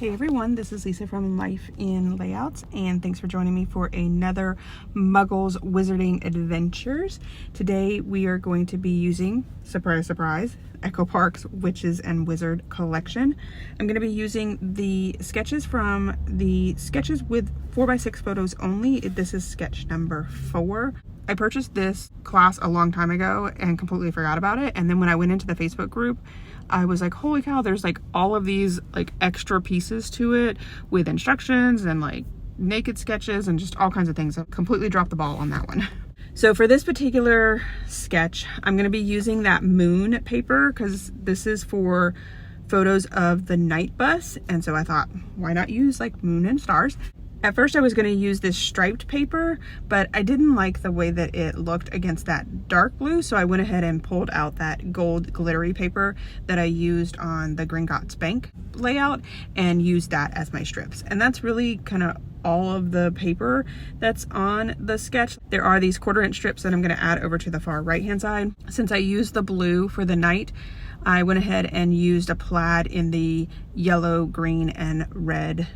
Hey everyone, this is Lisa from Life in Layouts, and thanks for joining me for another Muggles Wizarding Adventures. Today we are going to be using, surprise surprise, Echo Park's Witches and Wizard collection. I'm going to be using the sketches from the Sketches with 4x6 photos only. This is sketch number 4. I purchased this class a long time ago and completely forgot about it, and then when I went into the Facebook group, I was like, holy cow, there's like all of these like extra pieces to it with instructions and like naked sketches and just all kinds of things. I completely dropped the ball on that one. So for this particular sketch, I'm going to be using that moon paper because this is for photos of the night bus. And so I thought, why not use like moon and stars? At first I was going to use this striped paper, but I didn't like the way that it looked against that dark blue, so I went ahead and pulled out that gold glittery paper that I used on the Gringotts Bank layout and used that as my strips. And that's really kind of all of the paper that's on the sketch. There are these 1/4" strips that I'm going to add over to the far right hand side. Since I used the blue for the night, I went ahead and used a plaid in the yellow, green, and red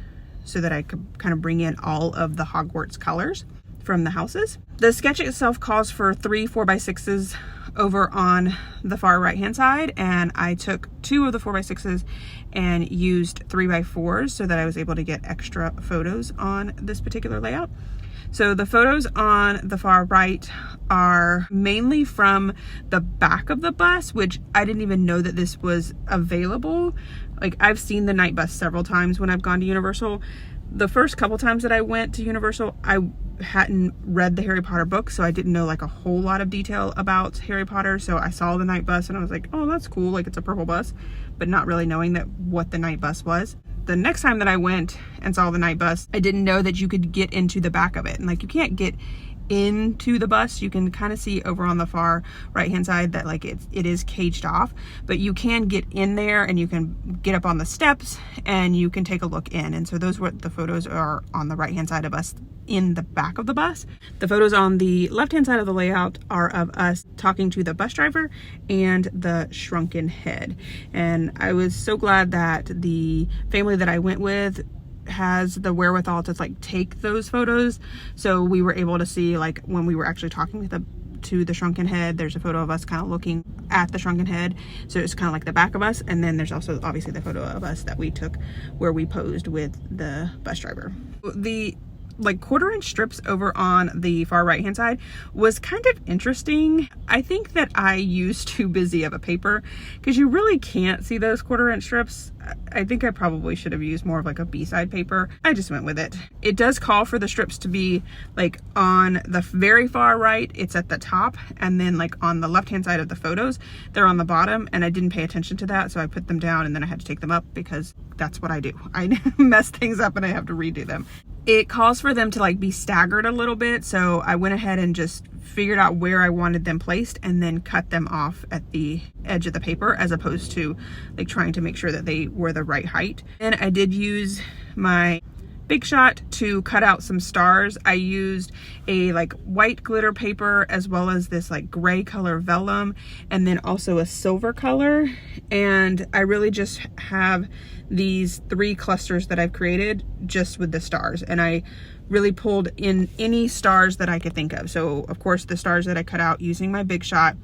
so that I could kind of bring in all of the Hogwarts colors from the houses. The sketch itself calls for 3 4x6s over on the far right hand side, and I took 2 of the 4x6s and used 3x4s so that I was able to get extra photos on this particular layout. So the photos on the far right are mainly from the back of the bus, which I didn't even know that this was available. Like, I've seen the night bus several times when I've gone to Universal. The first couple times that I went to Universal, I hadn't read the Harry Potter book, so I didn't know like a whole lot of detail about Harry Potter. So I saw the night bus and I was like, oh, that's cool, like it's a purple bus, but not really knowing that what the night bus was. The next time that I went and saw the night bus, I didn't know that you could get into the back of it. And like, you can't get into the bus. You can kind of see over on the far right hand side that like it is caged off, but you can get in there and you can get up on the steps and you can take a look in. And so those what the photos are on the right hand side of us in the back of the bus. The photos on the left hand side of the layout are of us talking to the bus driver and the shrunken head. And I was so glad that the family that I went with has the wherewithal to like take those photos, so we were able to see like when we were actually talking to the shrunken head. There's a photo of us kind of looking at the shrunken head, so it's kind of like the back of us, and then there's also obviously the photo of us that we took where we posed with the bus driver. The like 1/4" strips over on the far right hand side was kind of interesting. I think that I used too busy of a paper because you really can't see those 1/4" strips. I think I probably should have used more of like a B-side paper. I just went with it. It does call for the strips to be like on the very far right, it's at the top, and then like on the left hand side of the photos, they're on the bottom, and I didn't pay attention to that, so I put them down and then I had to take them up because that's what I do. I mess things up and I have to redo them. It calls for them to like be staggered a little bit, so I went ahead and just figured out where I wanted them placed and then cut them off at the edge of the paper, as opposed to like trying to make sure that they were the right height. And I did use my Big Shot to cut out some stars. I used a like white glitter paper as well as this like gray color vellum, and then also a silver color. And I really just have these 3 clusters that I've created just with the stars, and I really pulled in any stars that I could think of. So of course the stars that I cut out using my Big Shot,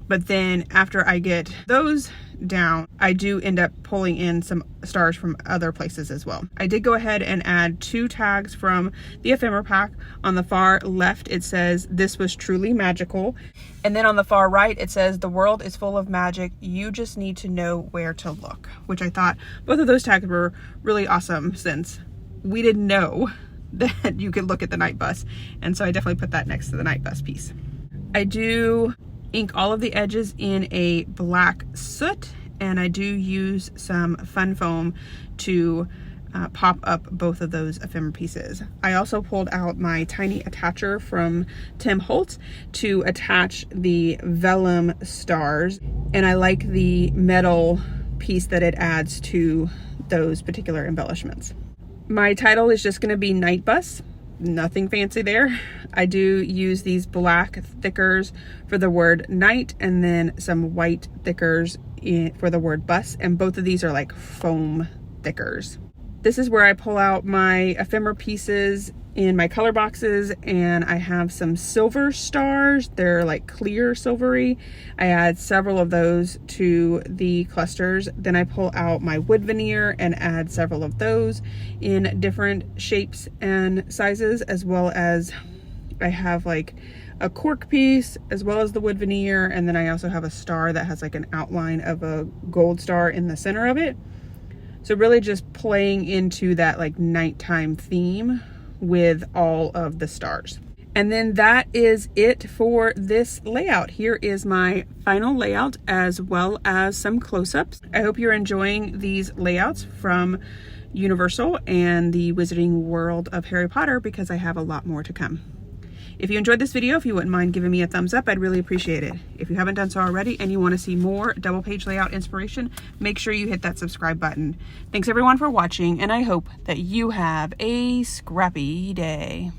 but then after I get those down, I do end up pulling in some stars from other places as well. I did go ahead and add 2 tags from the ephemera pack. On the far left it says, "This was truly magical," and then on the far right it says, "The world is full of magic, you just need to know where to look," which I thought both of those tags were really awesome since we didn't know that you could look at the night bus, and so I definitely put that next to the night bus piece. I do ink all of the edges in a black soot, and I do use some fun foam to pop up both of those ephemera pieces. I also pulled out my tiny attacher from Tim Holtz to attach the vellum stars, and I like the metal piece that it adds to those particular embellishments. My title is just going to be Night Bus. Nothing fancy there. I do use these black thickers for the word night, and then some white thickers for the word bus, and both of these are like foam thickers. This is where I pull out my ephemera pieces in my color boxes, and I have some silver stars. They're like clear silvery. I add several of those to the clusters. Then I pull out my wood veneer and add several of those in different shapes and sizes, as well as I have like a cork piece as well as the wood veneer, and then I also have a star that has like an outline of a gold star in the center of it. So really just playing into that like nighttime theme with all of the stars. And then that is it for this layout. Here is my final layout as well as some close-ups. I hope you're enjoying these layouts from Universal and the Wizarding World of Harry Potter, because I have a lot more to come. If you enjoyed this video, if you wouldn't mind giving me a thumbs up, I'd really appreciate it. If you haven't done so already and you want to see more double page layout inspiration, make sure you hit that subscribe button. Thanks everyone for watching, and I hope that you have a scrappy day.